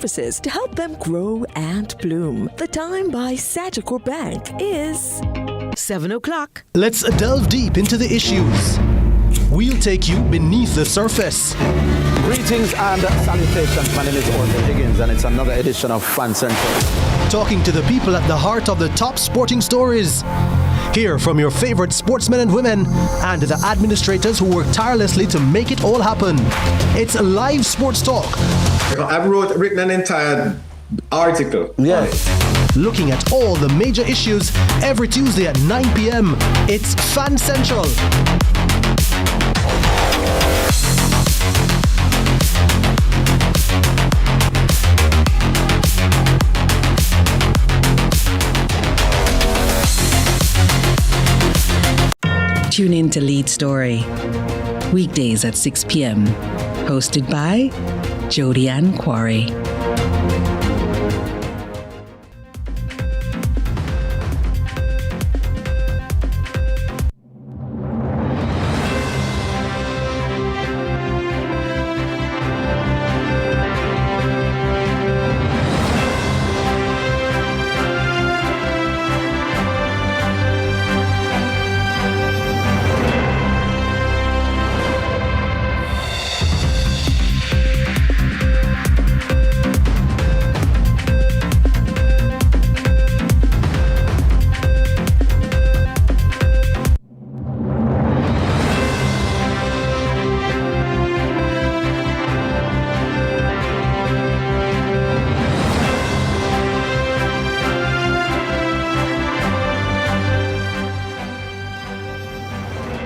services to help them grow and bloom. The time by Sagicor Bank is 7 o'clock. Let's delve deep into the issues. We'll take you beneath the surface. Greetings and salutations. My name is Orville Higgins and it's another edition of Fan Central. Talking to the people at the heart of the top sporting stories. Hear from your favorite sportsmen and women and the administrators who work tirelessly to make it all happen. It's live sports talk. I've written an entire article. Yes. Looking at all the major issues every Tuesday at 9 p.m. It's Fan Central. Tune in to Lead Story, weekdays at 6 p.m. Hosted by Jody Ann Quarry.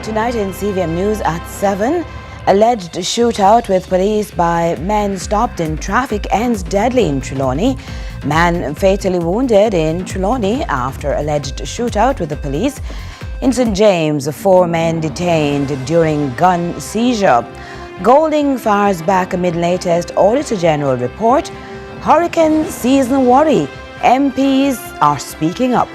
Tonight in CVM News at 7, alleged shootout with police by men stopped in traffic ends deadly in Trelawney. Man fatally wounded in Trelawney after alleged shootout with the police. In St. James, 4 men detained during gun seizure. Golding fires back amid latest Auditor General report. Hurricane season worry. MPs are speaking up.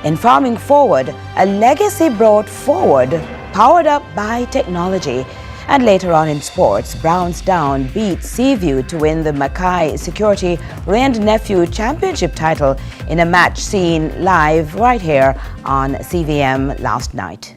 In Farming Forward, a legacy brought forward, powered up by technology. And later on in sports, Brownsdown beat Seaview to win the Mackay Security Rand Nephew Championship title in a match seen live right here on CVM last night.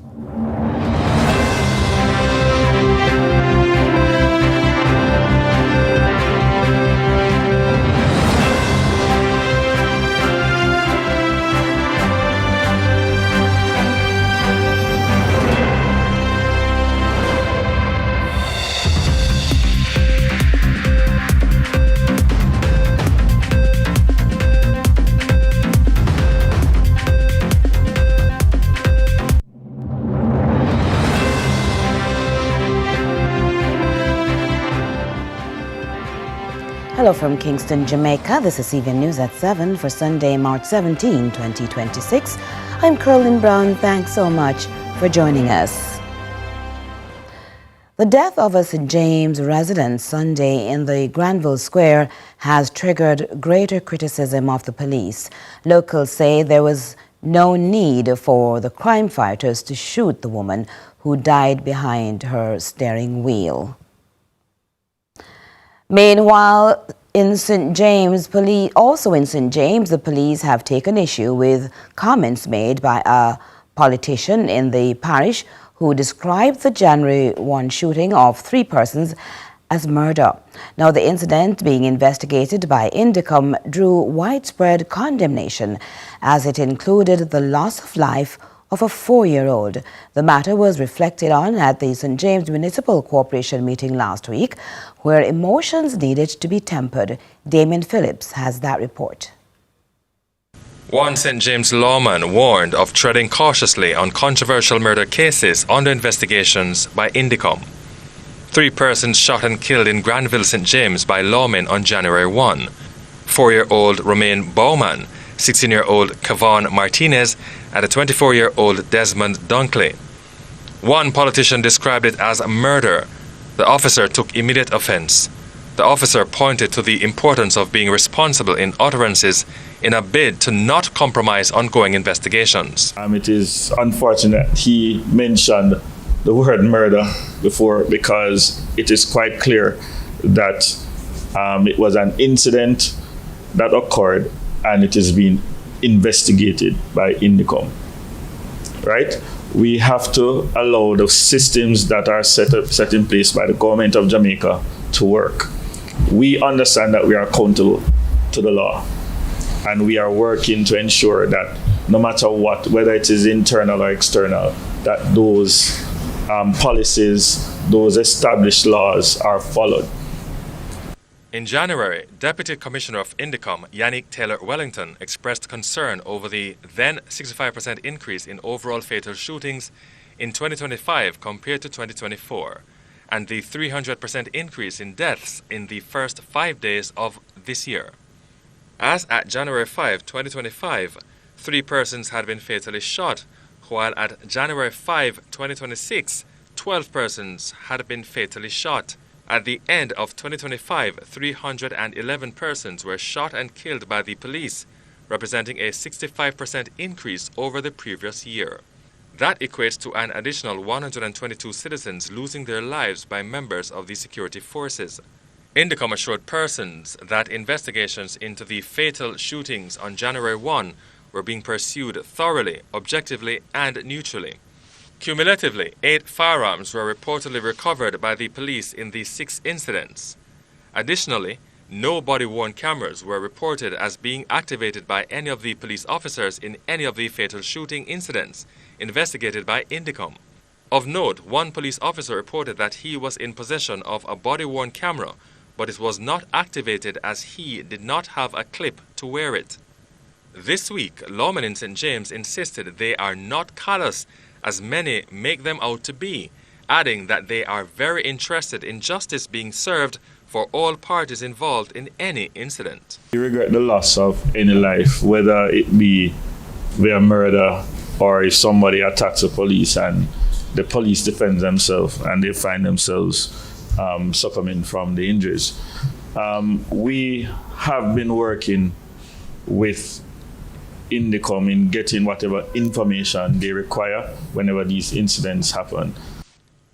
Hello from Kingston, Jamaica. This is CVM News at 7 for Sunday, March 17, 2026. I'm Curlin Brown. Thanks so much for joining us. The death of a St. James resident Sunday in the Granville Square has triggered greater criticism of the police. Locals say there was no need for the crime fighters to shoot the woman who died behind her steering wheel. Meanwhile, in St. James, the police have taken issue with comments made by a politician in the parish who described the January 1 shooting of 3 persons as murder. Now, the incident being investigated by Indicom drew widespread condemnation as it included the loss of life of a 4-year-old. The matter was reflected on at the St. James Municipal Corporation meeting last week, where emotions needed to be tempered. Damien Phillips has that report. One St. James lawman warned of treading cautiously on controversial murder cases under investigations by Indicom. 3 persons shot and killed in Granville, St. James by lawmen on January 1. 4-year-old Romaine Bowman, 16-year-old Kavon Martinez, and a 24-year-old Desmond Dunkley. One politician described it as a murder. The officer took immediate offense. The officer pointed to the importance of being responsible in utterances in a bid to not compromise ongoing investigations. It is unfortunate he mentioned the word murder before, because it is quite clear that It was an incident that occurred, and it is being investigated by Indicom. Right? We have to allow the systems that are set in place by the government of Jamaica to work. We understand that we are accountable to the law, and we are working to ensure that no matter what, whether it is internal or external, that those policies, those established laws are followed. In January, Deputy Commissioner of Indicom, Yannick Taylor-Wellington, expressed concern over the then 65% increase in overall fatal shootings in 2025 compared to 2024, and the 300% increase in deaths in the first 5 days of this year. As at January 5, 2025, 3 persons had been fatally shot, while at January 5, 2026, 12 persons had been fatally shot. At the end of 2025, 311 persons were shot and killed by the police, representing a 65% increase over the previous year. That equates to an additional 122 citizens losing their lives by members of the security forces. Indicom assured persons that investigations into the fatal shootings on January 1 were being pursued thoroughly, objectively, and neutrally. Cumulatively, 8 firearms were reportedly recovered by the police in the 6 incidents. Additionally, no body-worn cameras were reported as being activated by any of the police officers in any of the fatal shooting incidents investigated by Indicom. Of note, one police officer reported that he was in possession of a body-worn camera, but it was not activated as he did not have a clip to wear it. This week, lawmen in St. James insisted they are not callous as many make them out to be, adding that they are very interested in justice being served for all parties involved in any incident. We regret the loss of any life, whether it be via murder or if somebody attacks the police and the police defend themselves and they find themselves succumbing from the injuries. We have been working with Indicom in getting whatever information they require whenever these incidents happen.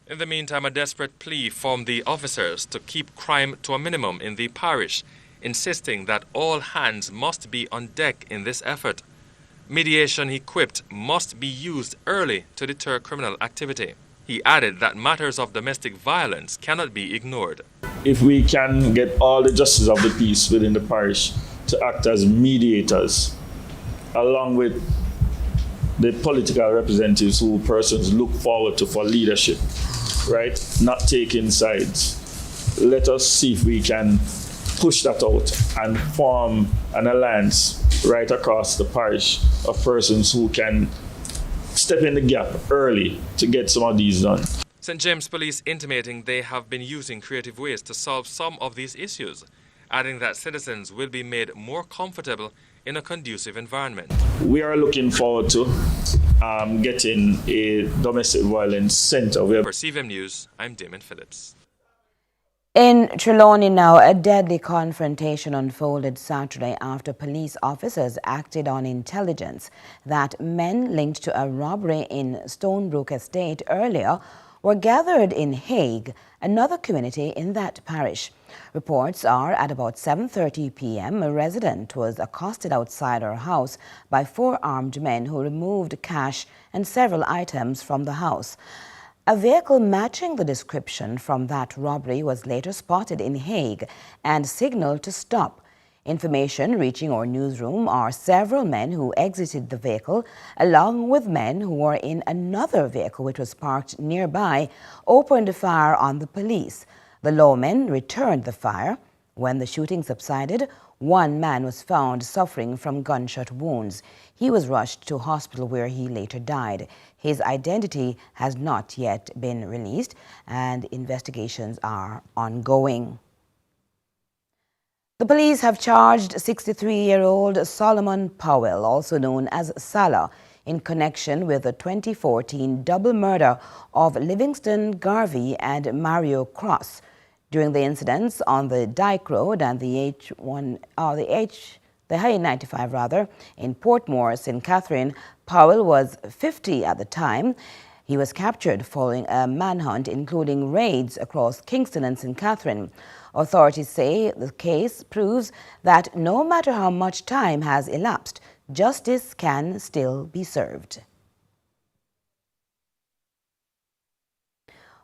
In the meantime, a desperate plea from the officers to keep crime to a minimum in the parish, insisting that all hands must be on deck in this effort. Mediation, he quipped, must be used early to deter criminal activity. He added that matters of domestic violence cannot be ignored. If we can get all the justices of the peace within the parish to act as mediators, along with the political representatives who persons look forward to for leadership, right? Not taking sides. Let us see if we can push that out and form an alliance right across the parish of persons who can step in the gap early to get some of these done. St. James Police intimating they have been using creative ways to solve some of these issues, adding that citizens will be made more comfortable in a conducive environment. We are looking forward to getting a domestic violence center. For CVM News, I'm Damon Phillips. In Trelawney now, a deadly confrontation unfolded Saturday after police officers acted on intelligence that men linked to a robbery in Stonebrook Estate earlier were gathered in Hague, another community in that parish. Reports are at about 7:30 p.m. a resident was accosted outside her house by 4 armed men who removed cash and several items from the house. A vehicle matching the description from that robbery was later spotted in Hague and signaled to stop. Information reaching our newsroom are several men who exited the vehicle, along with men who were in another vehicle which was parked nearby, opened fire on the police. The lawmen returned the fire. When the shooting subsided, 1 man was found suffering from gunshot wounds. He was rushed to hospital where he later died. His identity has not yet been released and investigations are ongoing. The police have charged 63-year-old Solomon Powell, also known as Salah, in connection with the 2014 double murder of Livingston Garvey and Mario Cross. During the incidents on the Dyke Road and the Highway 95 in Portmore, St. Catherine, Powell was 50 at the time. He was captured following a manhunt, including raids across Kingston and St. Catherine. Authorities say the case proves that no matter how much time has elapsed, justice can still be served.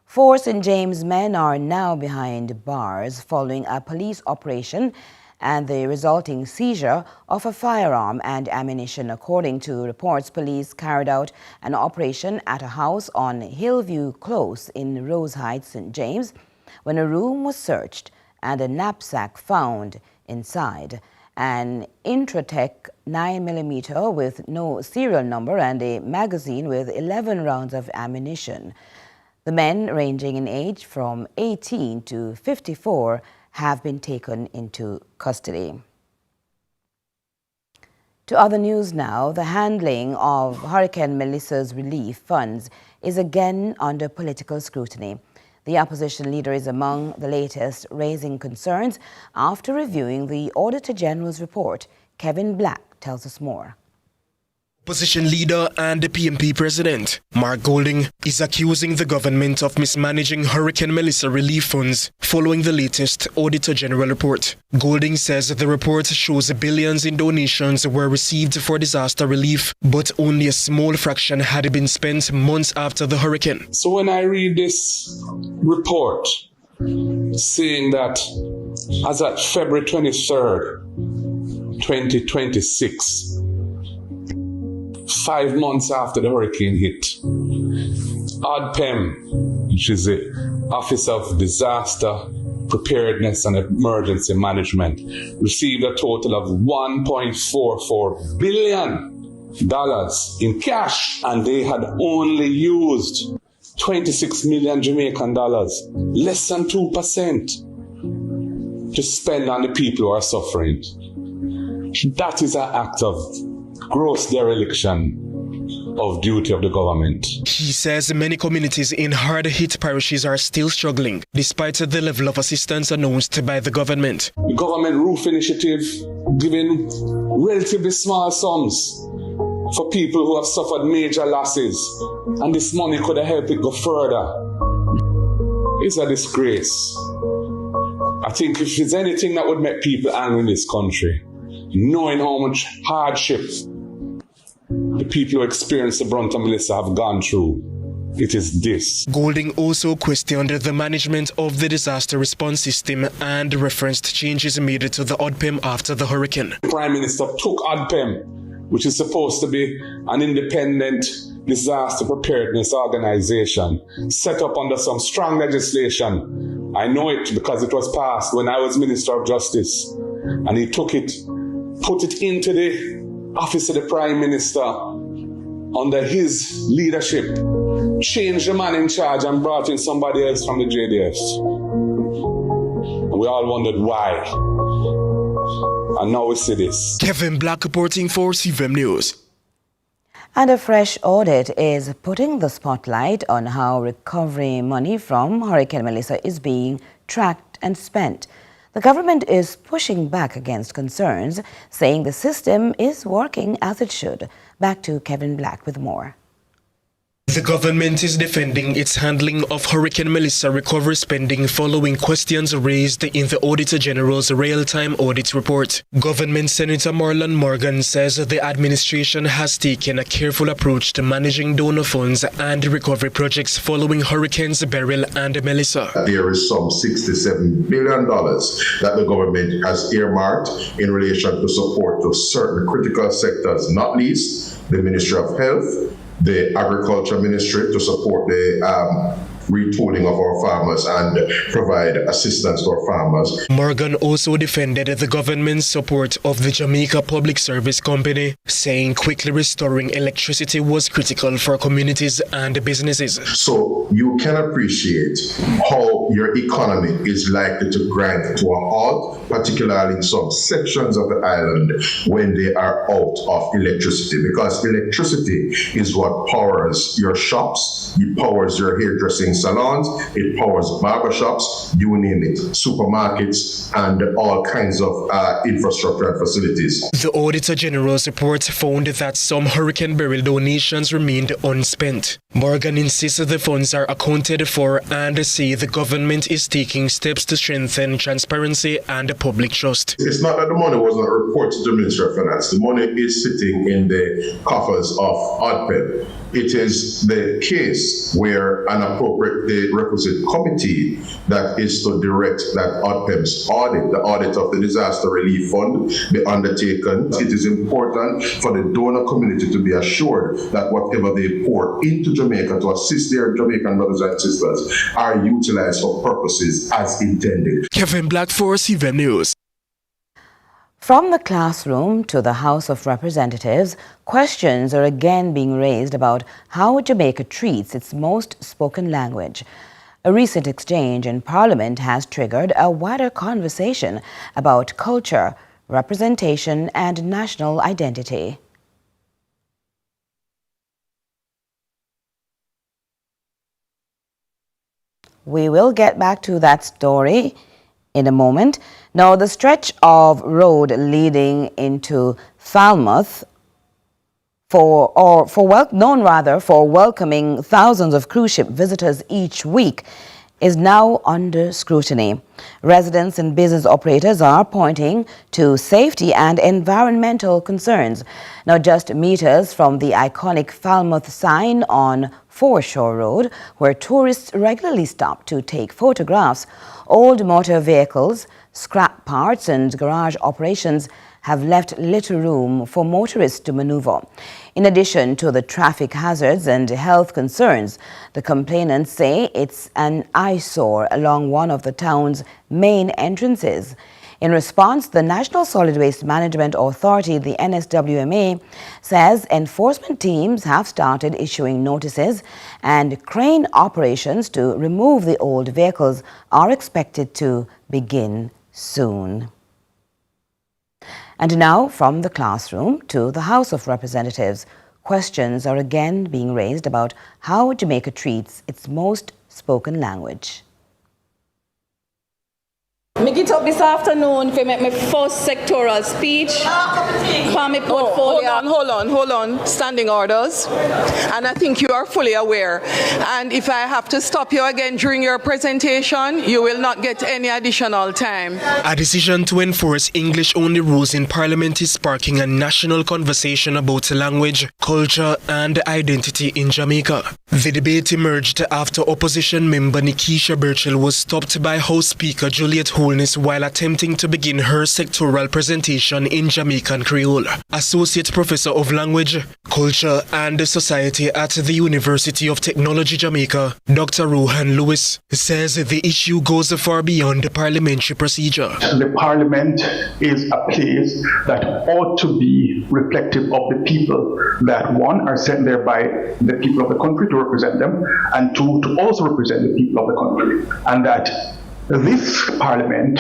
4 St. James men are now behind bars following a police operation and the resulting seizure of a firearm and ammunition. According to reports, police carried out an operation at a house on Hillview Close in Rose Heights, St. James, when a room was searched and a knapsack found inside. An Intratec 9mm with no serial number and a magazine with 11 rounds of ammunition. The men, ranging in age from 18 to 54, have been taken into custody. To other news now, the handling of Hurricane Melissa's relief funds is again under political scrutiny. The opposition leader is among the latest, raising concerns after reviewing the Auditor General's report. Kevin Black tells us more. Opposition leader and the PMP president, Mark Golding, is accusing the government of mismanaging Hurricane Melissa relief funds following the latest Auditor General report. Golding says the report shows billions in donations were received for disaster relief, but only a small fraction had been spent months after the hurricane. So when I read this report saying that as at February 23rd, 2026, 5 months after the hurricane hit, ODPEM, which is the Office of Disaster Preparedness and Emergency Management, received a total of $1.44 billion in cash, and they had only used 26 million Jamaican dollars, less than 2%, to spend on the people who are suffering. That is an act of gross dereliction of duty of the government. He says many communities in hard-hit parishes are still struggling, despite the level of assistance announced by the government. The government roof initiative giving relatively small sums for people who have suffered major losses, and this money could have helped it go further. It's a disgrace. I think if there's anything that would make people angry in this country, knowing how much hardship the people who experience the brunt of Melissa have gone through, it is this. Golding also questioned the management of the disaster response system and referenced changes made to the ODPEM after the hurricane. The Prime Minister took ODPEM, which is supposed to be an independent disaster preparedness organization, set up under some strong legislation. I know it because it was passed when I was Minister of Justice. And he took it, put it into the Office of the Prime Minister under his leadership, changed the man in charge and brought in somebody else from the JDF. And we all wondered why. And now we see this. Kevin Black reporting for CVM News. And a fresh audit is putting the spotlight on how recovery money from Hurricane Melissa is being tracked and spent. The government is pushing back against concerns, saying the system is working as it should. Back to Kevin Black with more. The government is defending its handling of Hurricane Melissa recovery spending following questions raised in the Auditor General's real-time audit report. Government Senator Marlon Morgan says the administration has taken a careful approach to managing donor funds and recovery projects following Hurricanes Beryl and Melissa. There is some $67 billion that the government has earmarked in relation to support to certain critical sectors, not least the Ministry of Health, the Agriculture Ministry, to support the retooling of our farmers and provide assistance to our farmers. Morgan also defended the government's support of the Jamaica Public Service Company, saying quickly restoring electricity was critical for communities and businesses. So you can appreciate how your economy is likely to grind to a halt, particularly in some sections of the island when they are out of electricity, because electricity is what powers your shops, it powers your hairdressing salons, it powers barbershops, you name it, supermarkets, and all kinds of infrastructure and facilities. The Auditor General's report found that some Hurricane Beryl donations remained unspent. Morgan insists the funds are accounted for and say the government is taking steps to strengthen transparency and public trust. It's not that the money was not reported to the Ministry of Finance. The money is sitting in the coffers of ODPEP. It is the case where an appropriate, the requisite committee that is to direct that ODPEP's audit, the audit of the Disaster Relief Fund, be undertaken. It is important for the donor community to be assured that whatever they pour into Jamaica to assist their Jamaican brothers and sisters are utilized for purposes as intended. Kevin Black for CVM News. From the classroom to the House of Representatives, questions are again being raised about how Jamaica treats its most spoken language. A recent exchange in Parliament has triggered a wider conversation about culture, representation, and national identity. We will get back to that story in a moment. Now, the stretch of road leading into Falmouth known for welcoming thousands of cruise ship visitors each week is now under scrutiny. Residents and business operators are pointing to safety and environmental concerns. Now, just meters from the iconic Falmouth sign on Foreshore Road, where tourists regularly stop to take photographs, old motor vehicles, scrap parts and garage operations have left little room for motorists to maneuver. In addition to the traffic hazards and health concerns, the complainants say it's an eyesore along one of the town's main entrances. In response, the National Solid Waste Management Authority, the NSWMA, says enforcement teams have started issuing notices and crane operations to remove the old vehicles are expected to begin soon. And now, from the classroom to the House of Representatives, questions are again being raised about how Jamaica treats its most spoken language. I get up this afternoon to make my first sectoral speech for my portfolio. Hold on. Standing orders. And I think you are fully aware. And if I have to stop you again during your presentation, you will not get any additional time. A decision to enforce English-only rules in Parliament is sparking a national conversation about language, culture and identity in Jamaica. The debate emerged after opposition member Nikisha Burchell was stopped by House Speaker Juliet Holness while attempting to begin her sectoral presentation in Jamaican Creole. Associate Professor of Language, Culture and Society at the University of Technology Jamaica, Dr. Rohan Lewis, says the issue goes far beyond the parliamentary procedure. The Parliament is a place that ought to be reflective of the people that, one, are sent there by the people of the country to represent them, and two, to also represent the people of the country. And that this Parliament,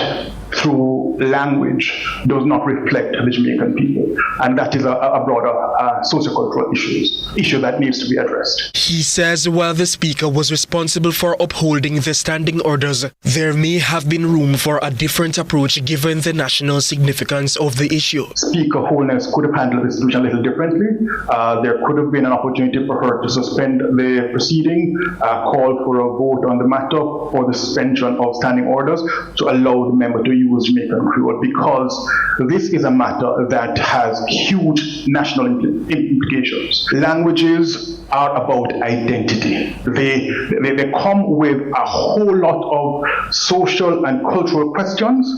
through language, does not reflect the Jamaican people. And that is a broader sociocultural issue that needs to be addressed. He says while the Speaker was responsible for upholding the standing orders, there may have been room for a different approach given the national significance of the issue. Speaker Holness could have handled the situation a little differently. There could have been an opportunity for her to suspend the proceeding, call for a vote on the matter for the suspension of standing orders to allow the member to use Jamaican Creole, because this is a matter that has huge national implications. Languages are about identity. They come with a whole lot of social and cultural questions,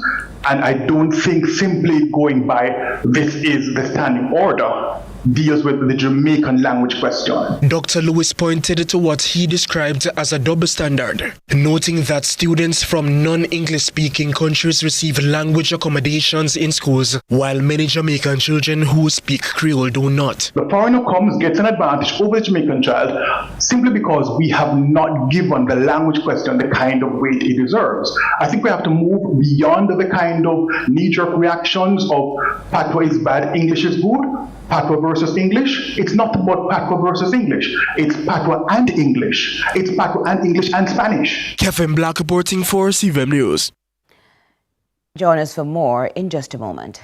and I don't think simply going by this is the standing order deals with the Jamaican language question. Dr. Lewis pointed to what he described as a double standard, noting that students from non-English speaking countries receive language accommodations in schools, while many Jamaican children who speak Creole do not. The foreigner comes, gets an advantage over the Jamaican child simply because we have not given the language question the kind of weight it deserves. I think we have to move beyond the kind of knee-jerk reactions of patois is bad, English is good. Patois versus English. It's not about Patois versus English. It's Patois and English. It's Patois and English and Spanish. Kevin Black reporting for CVM News. Join us for more in just a moment.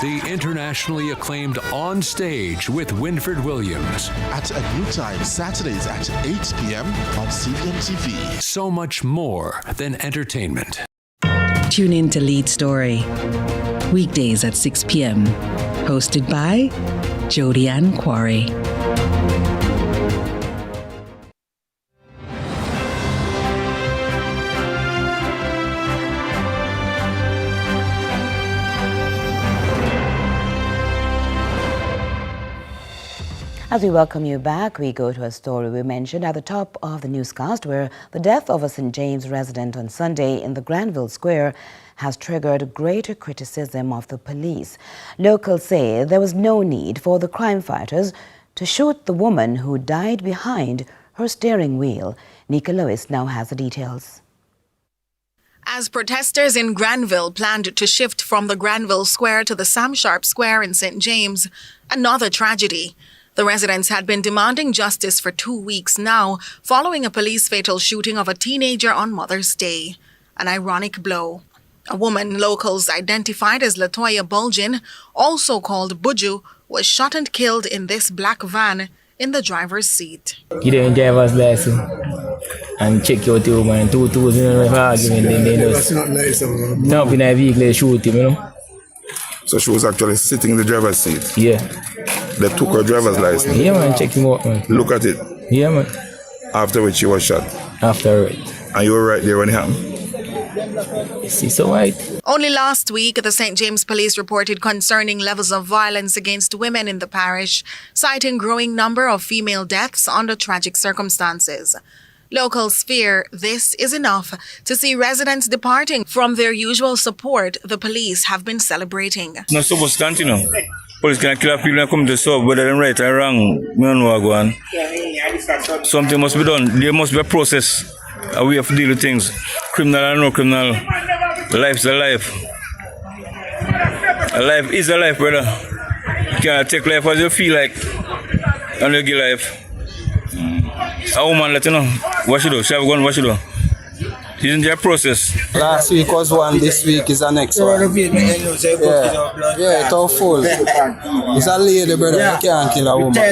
The internationally acclaimed On Stage with Winford Williams. At a new time, Saturdays at 8 p.m. on CVM TV. So much more than entertainment. Tune in to Lead Story. Weekdays at 6 p.m. Hosted by Jodianne Quarry. As we welcome you back, we go to a story we mentioned at the top of the newscast, where the death of a St. James resident on Sunday in the Granville Square has triggered greater criticism of the police. Locals say there was no need for the crime fighters to shoot the woman who died behind her steering wheel. Nika Lewis now has the details. As protesters in Granville planned to shift from the Granville Square to the Sam Sharp Square in St. James, another tragedy. The residents had been demanding justice for 2 weeks now, following a police fatal shooting of a teenager on Mother's Day. An ironic blow. A woman locals identified as Latoya Bulgin, also called Buju, was shot and killed in this black van in the driver's seat. Give them driver's license and check your two man. Two in the argument, then they just jump in a vehicle and shoot him, you know. So she was actually sitting in the driver's seat? Yeah. They took her driver's license? Yeah, man, check him out, man. Look at it? Yeah, man. After which she was shot? After it. And you were right there when it happened? It's all right. Only last week, the St. James Police reported concerning levels of violence against women in the parish, citing growing number of female deaths under tragic circumstances. Locals fear this is enough to see residents departing from their usual support the police have been celebrating. Not so much stand, you know. Police can kill people and come to solve whether they're right or wrong. We don't know what going on. Something must be done. There must be a process, a way of dealing with things. Criminal or no criminal, life's a life. A life is a life, brother. You can't take life as you feel like, and you give life. A woman, let you know what she do. She have a gun, what she do. She's in their process. Last week was one, this week is the next one. Yeah, it's all full. It's a lady, brother. You can't kill a woman. Yeah,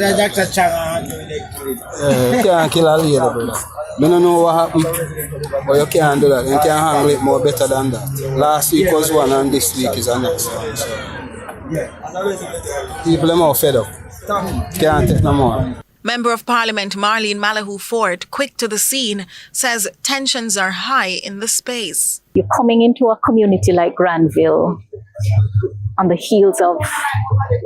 you can't kill a lady, brother. I don't know what happened, but you can't do that. You can't handle it more better than that. Last week was one, and this week is the next one. So. People are more fed up. Can't take no more. Member of Parliament Marlene Malahoo Ford, quick to the scene, says tensions are high in the space. You're coming into a community like Granville on the heels of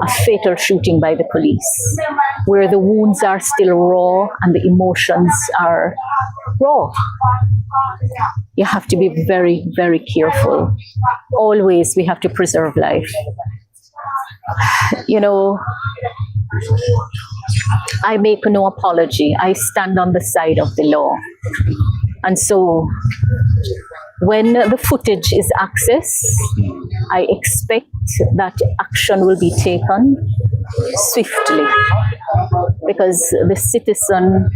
a fatal shooting by the police, where the wounds are still raw and the emotions are raw. You have to be very, very careful. Always we have to preserve life. You know, I make no apology. I stand on the side of the law. And so when the footage is accessed, I expect that action will be taken swiftly, because the citizen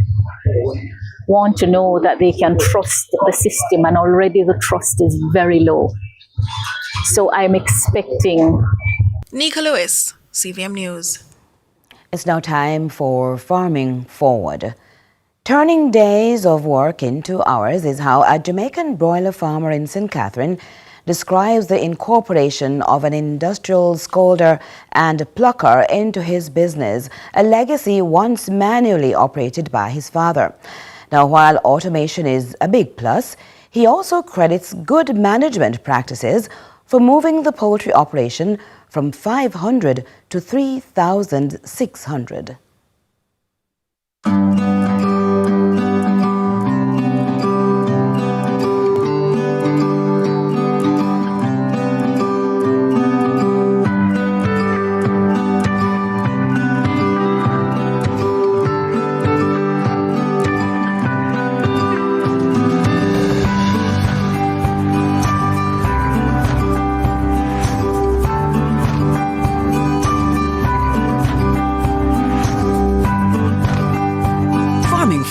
want to know that they can trust the system, and already the trust is very low. So I'm expecting. Nika Lewis, CVM News. It's now time for Farming Forward. Turning days of work into hours is how a Jamaican broiler farmer in St. Catherine describes the incorporation of an industrial scolder and plucker into his business, a legacy once manually operated by his father. Now, while automation is a big plus, he also credits good management practices for moving the poultry operation from 500 to 3,600.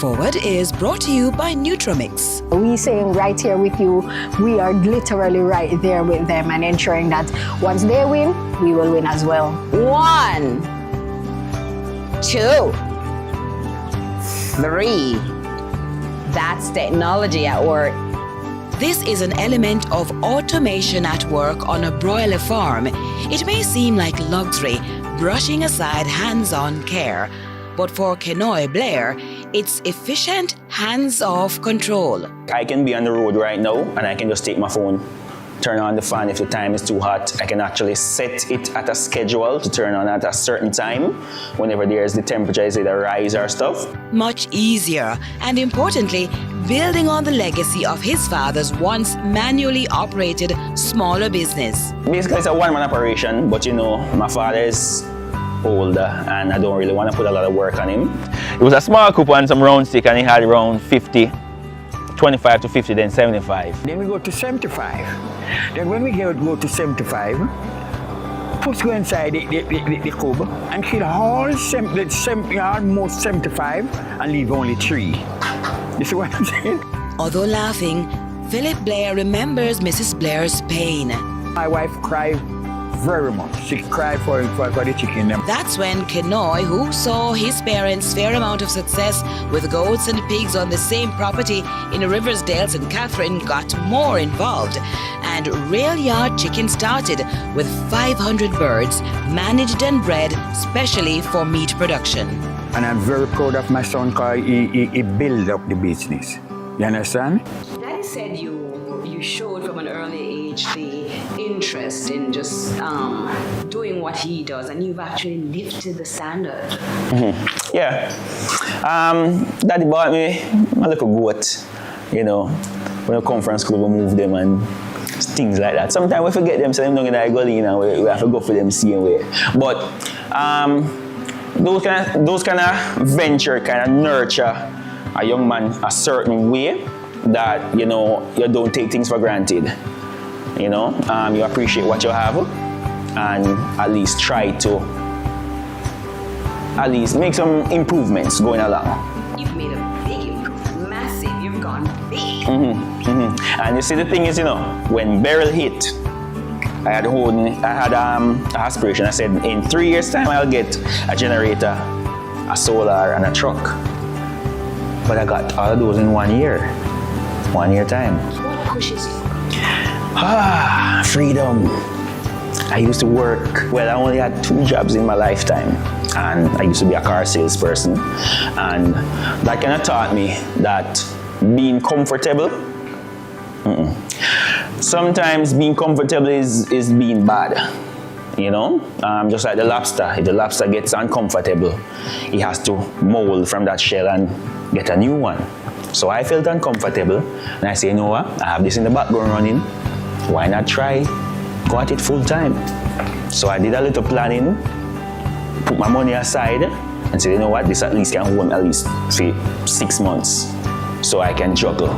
Forward is brought to you by Nutramix. We saying right here with you, we are literally right there with them and ensuring that once they win, we will win as well. 1, 2, 3. That's technology at work. This is an element of automation at work on a broiler farm. It may seem like luxury, brushing aside hands-on care. But for Kenoy Blair, it's efficient, hands-off control. I can be on the road right now and I can just take my phone, turn on the fan if the time is too hot. I can actually set it at a schedule to turn on at a certain time whenever there's the temperature is either rise or stuff. Much easier, and importantly, building on the legacy of his father's once manually operated smaller business. Basically, it's a one-man operation, but you know, my father is older and I don't really want to put a lot of work on him. It was a small couple and some round stick and he had around 50, 25 to 50, then 75. Then we go to 75. Then when we go to 75, first go inside the cube and kill almost 75 and leave only 3. You see what I'm saying? Although laughing, Philip Blair remembers Mrs. Blair's pain. My wife cried very much. She cried for the chicken. That's when Kenoy, who saw his parents' fair amount of success with goats and pigs on the same property in Riversdale, St. Catherine, got more involved. And Rail Yard Chicken started with 500 birds, managed and bred specially for meat production. And I'm very proud of my son because he built up the business. You understand? Daddy said you showed from an early age the interest in just doing what he does, and you've actually lifted the standard. Mm-hmm. Yeah. Daddy bought me a little goat, you know. When I come from school, we move them and things like that. Sometimes we forget them, so them don't get that gully, and we have to go for them same way. But those kind of venture kind of nurture a young man a certain way that, you know, you don't take things for granted. You know, you appreciate what you have and at least try to make some improvements going along. You've made a big improvement, massive, you've gone big. Mm-hmm, mm-hmm. And you see, the thing is, you know, when Beryl hit, I had an aspiration. I said, in 3 years' time, I'll get a generator, a solar, and a truck. But I got all of those in 1 year. 1 year time. What pushes you? Freedom. I used to work, well, I only had 2 jobs in my lifetime. And I used to be a car salesperson. And that kind of taught me that being comfortable, sometimes being comfortable is being bad. You know, just like the lobster. If the lobster gets uncomfortable, he has to mold from that shell and get a new one. So I felt uncomfortable, and I say, you know what, I have this in the background running, why not try, go at it full time? So I did a little planning, put my money aside, and said, you know what, this at least can hold at least, say, 6 months, so I can juggle.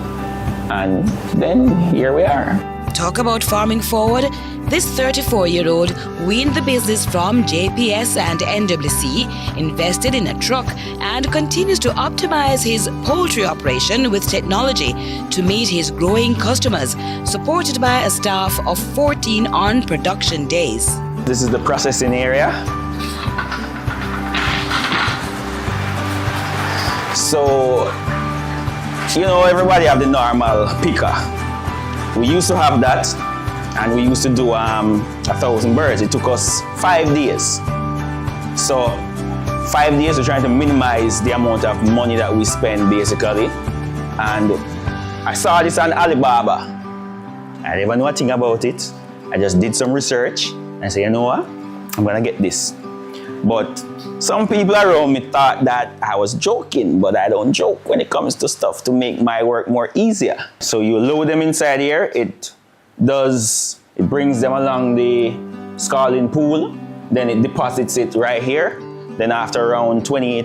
And then here we are. Talk about farming forward. This 34-year-old weaned the business from JPS and NWC, invested in a truck, and continues to optimize his poultry operation with technology to meet his growing customers, supported by a staff of 14 on production days. This is the processing area. So, you know, everybody have the normal picker. We used to have that, and we used to do 1,000 birds. It took us 5 days. So 5 days we're trying to minimize the amount of money that we spend basically. And I saw this on Alibaba. I never knew a thing about it. I just did some research and say, you know what, I'm gonna get this. But some people around me thought that I was joking, but I don't joke when it comes to stuff to make my work more easier. So you load them inside here, it brings them along the scalding pool, then it deposits it right here. Then after around 28